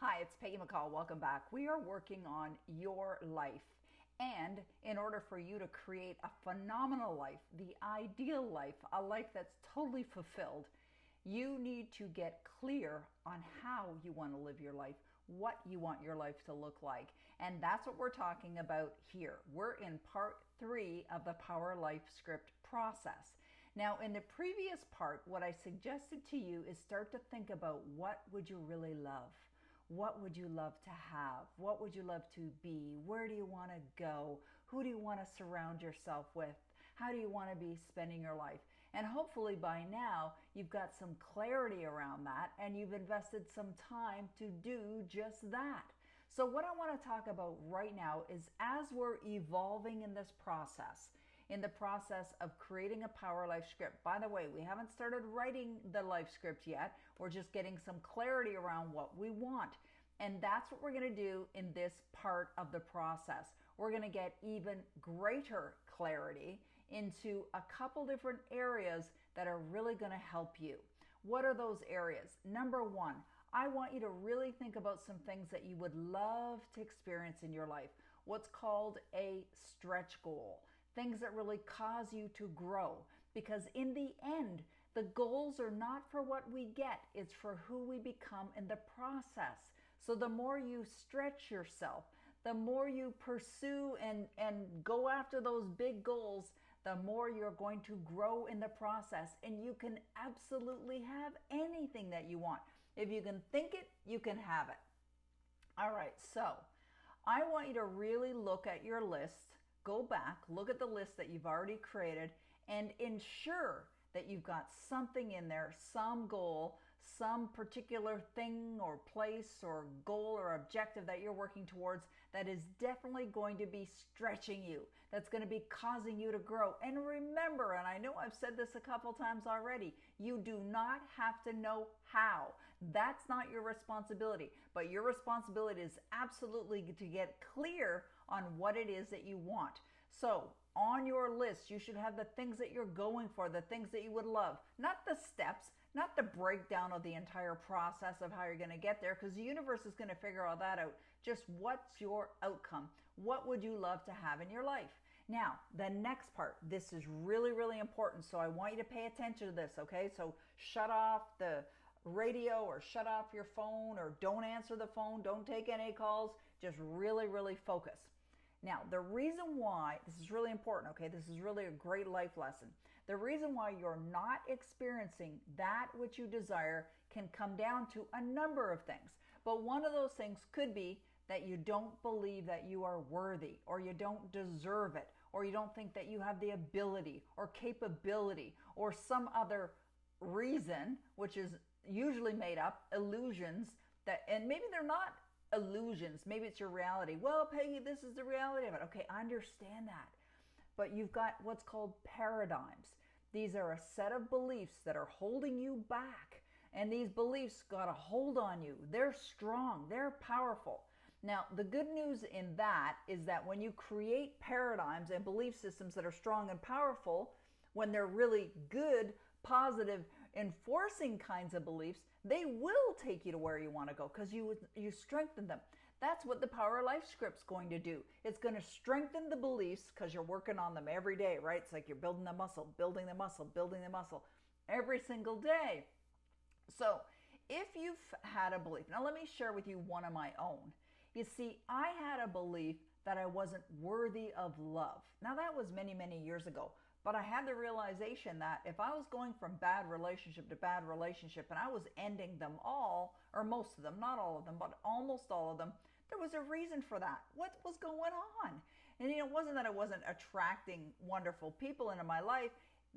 Hi, it's Peggy McColl. Welcome back. We are working on your life. And in order for you to create a phenomenal life, the ideal life, a life that's totally fulfilled, you need to get clear on how you want to live your life, what you want your life to look like. And that's what we're talking about here. We're in part 3 of the Power Life Script process. Now, in the previous part, what I suggested to you is start to think about what would you really love? What would you love to have? What would you love to be? Where do you want to go? Who do you want to surround yourself with? How do you want to be spending your life? And hopefully by now you've got some clarity around that and you've invested some time to do just that. So what I want to talk about right now is as we're evolving in the process of creating a Power Life script. By the way, we haven't started writing the life script yet. We're just getting some clarity around what we want. And that's what we're going to do in this part of the process. We're going to get even greater clarity into a couple different areas that are really going to help you. What are those areas? Number one, I want you to really think about some things that you would love to experience in your life. What's called a stretch goal. Things that really cause you to grow. Because in the end, the goals are not for what we get, it's for who we become in the process. So the more you stretch yourself, the more you pursue and go after those big goals, the more you're going to grow in the process. And you can absolutely have anything that you want. If you can think it, you can have it. All right, so I want you to really look at your list. Go back, look at the list that you've already created, and ensure that you've got something in there, some goal, some particular thing or place or goal or objective that you're working towards that is definitely going to be stretching you, that's going to be causing you to grow. And remember, and I know I've said this a couple times already, you do not have to know how. That's not your responsibility, but your responsibility is absolutely to get clear on what it is that you want. So on your list, you should have the things that you're going for, the things that you would love, not the steps, not the breakdown of the entire process of how you're going to get there, because the universe is going to figure all that out. Just what's your outcome? What would you love to have in your life? Now, the next part, this is really, really important. So I want you to pay attention to this, okay? So shut off the radio or shut off your phone or don't answer the phone. Don't take any calls. Just really, really focus. Now, the reason why, this is really important, okay? This is really a great life lesson. The reason why you're not experiencing that which you desire can come down to a number of things. But one of those things could be that you don't believe that you are worthy, or you don't deserve it, or you don't think that you have the ability or capability, or some other reason, which is usually made up, illusions, that, and maybe they're not illusions, maybe it's your reality. Well, Peggy, this is the reality of it. Okay, I understand that. But you've got what's called paradigms. These are a set of beliefs that are holding you back. And these beliefs got a hold on you. They're strong, they're powerful. Now, the good news in that is that when you create paradigms and belief systems that are strong and powerful, when they're really good, positive, enforcing kinds of beliefs, they will take you to where you want to go because you strengthen them. That's what the Power Life Script's going to do. It's going to strengthen the beliefs because you're working on them every day, right? It's like you're building the muscle, building the muscle, building the muscle every single day. So if you've had a belief, now let me share with you one of my own. You see, I had a belief that I wasn't worthy of love. Now that was many, many years ago. But I had the realization that if I was going from bad relationship to bad relationship and I was ending them all, or most of them, not all of them, but almost all of them, there was a reason for that. What was going on? And it wasn't that I wasn't attracting wonderful people into my life.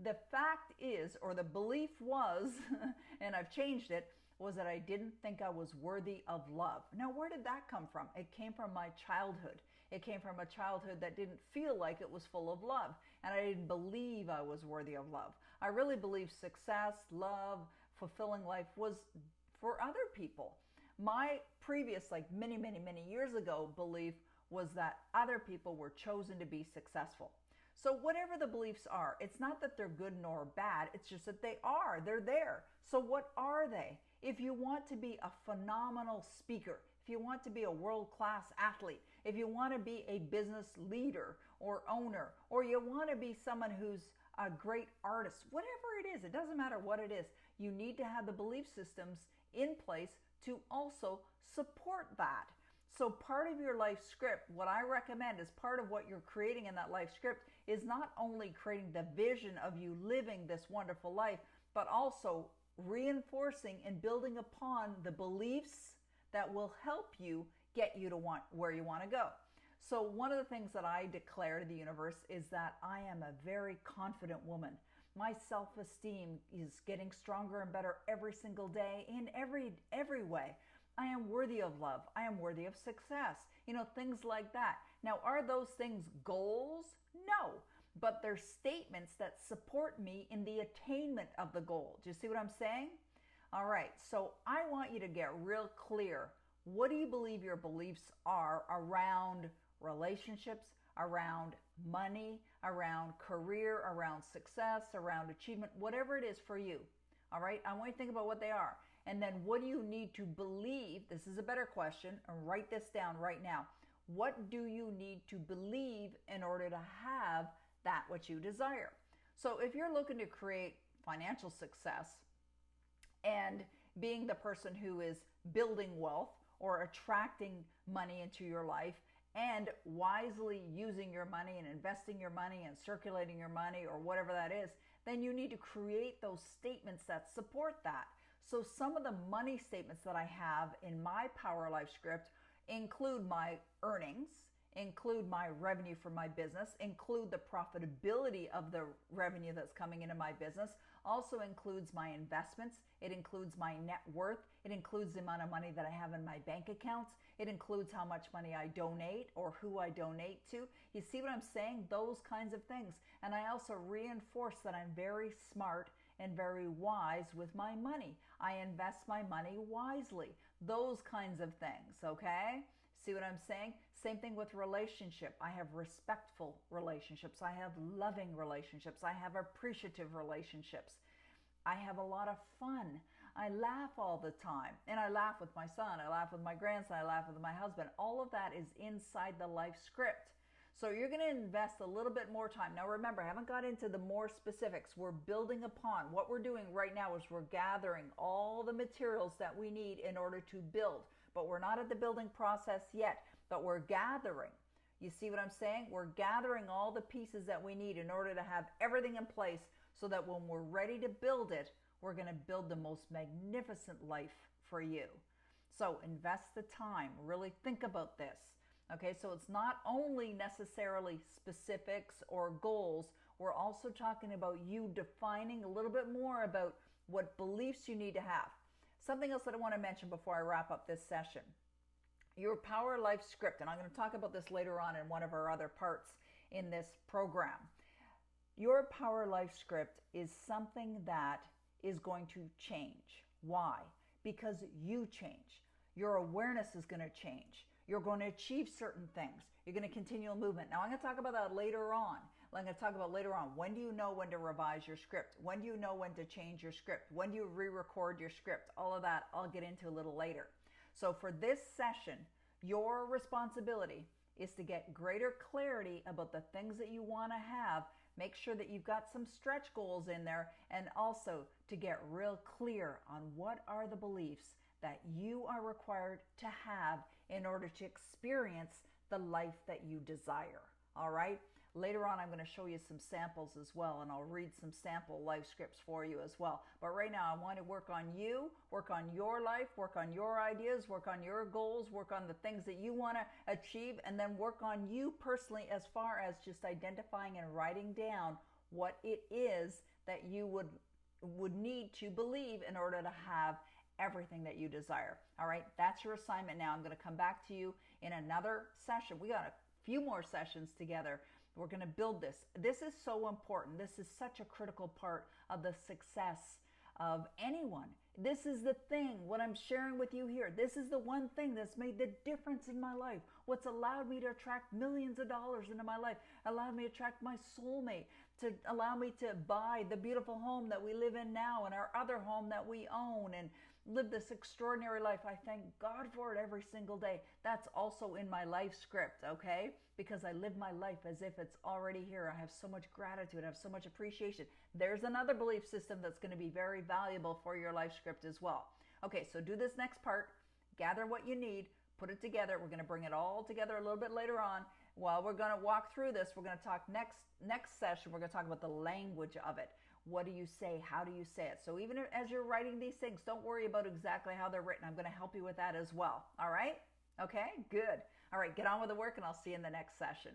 The fact is, or the belief was, and I've changed it, was that I didn't think I was worthy of love. Now, where did that come from? It came from my childhood. It came from a childhood that didn't feel like it was full of love. And I didn't believe I was worthy of love. I really believed success, love, fulfilling life was for other people. My previous, like many, many, many years ago, belief was that other people were chosen to be successful. So whatever the beliefs are, it's not that they're good nor bad, it's just that they're there. So what are they? If you want to be a phenomenal speaker, if you want to be a world-class athlete, if you want to be a business leader or owner, or you want to be someone who's a great artist, whatever it is, it doesn't matter what it is, you need to have the belief systems in place to also support that. So part of your life script, what I recommend as part of what you're creating in that life script is not only creating the vision of you living this wonderful life, but also reinforcing and building upon the beliefs that will help you get you to where you want to go. So one of the things that I declare to the universe is that I am a very confident woman. My self-esteem is getting stronger and better every single day in every way. I am worthy of love. I am worthy of success. Things like that. Now, are those things goals? No, but they're statements that support me in the attainment of the goal. Do you see what I'm saying? All right, so I want you to get real clear. What do you believe your beliefs are around relationships, around money, around career, around success, around achievement, whatever it is for you? All right, I want you to think about what they are. And then what do you need to believe? This is a better question, and write this down right now. What do you need to believe in order to have that which you desire? So if you're looking to create financial success and being the person who is building wealth or attracting money into your life and wisely using your money and investing your money and circulating your money or whatever that is, then you need to create those statements that support that. So some of the money statements that I have in my Power Life script include my earnings, include my revenue from my business, include the profitability of the revenue that's coming into my business, also includes my investments, it includes my net worth, it includes the amount of money that I have in my bank accounts, it includes how much money I donate or who I donate to. You see what I'm saying? Those kinds of things. And I also reinforce that I'm very smart and very wise with my money. I invest my money wisely. Those kinds of things, okay? See what I'm saying? Same thing with relationship. I have respectful relationships. I have loving relationships. I have appreciative relationships. I have a lot of fun. I laugh all the time. And I laugh with my son. I laugh with my grandson. I laugh with my husband. All of that is inside the life script. So you're going to invest a little bit more time. Now remember, I haven't got into the more specifics. We're building upon. What we're doing right now is we're gathering all the materials that we need in order to build. But we're not at the building process yet, but we're gathering. You see what I'm saying? We're gathering all the pieces that we need in order to have everything in place so that when we're ready to build it, we're going to build the most magnificent life for you. So invest the time. Really think about this. Okay, so it's not only necessarily specifics or goals. We're also talking about you defining a little bit more about what beliefs you need to have. Something else that I want to mention before I wrap up this session. Your Power Life script, and I'm going to talk about this later on in one of our other parts in this program. Your Power Life script is something that is going to change. Why? Because you change. Your awareness is going to change. You're going to achieve certain things. You're going to continue a movement. Now, I'm going to talk about that later on. I'm going to talk about later on. When do you know when to revise your script? When do you know when to change your script? When do you re-record your script? All of that I'll get into a little later. So for this session, your responsibility is to get greater clarity about the things that you want to have. Make sure that you've got some stretch goals in there, and also to get real clear on what are the beliefs that you are required to have in order to experience the life that you desire. All right? Later on, I'm going to show you some samples as well, and I'll read some sample life scripts for you as well. But right now, I want to work on you, work on your life, work on your ideas, work on your goals, work on the things that you want to achieve, and then work on you personally as far as just identifying and writing down what it is that you would need to believe in order to have everything that you desire. All right, that's your assignment now. I'm going to come back to you in another session. We got a few more sessions together. We're going to build this. This is so important. This is such a critical part of the success of anyone. This is the thing, what I'm sharing with you here. This is the one thing that's made the difference in my life. What's allowed me to attract millions of dollars into my life, allowed me to attract my soulmate, to allow me to buy the beautiful home that we live in now and our other home that we own, and live this extraordinary life. I thank God for it every single day. That's also in my life script, okay? Because I live my life as if it's already here. I have so much gratitude. I have so much appreciation. There's another belief system that's going to be very valuable for your life script as well. Okay, so do this next part. Gather what you need. Put it together. We're going to bring it all together a little bit later on. While we're going to walk through this, we're going to talk next session. We're going to talk about the language of it. What do you say? How do you say it? So even as you're writing these things, don't worry about exactly how they're written. I'm going to help you with that as well. All right? Okay, good. All right, get on with the work, and I'll see you in the next session.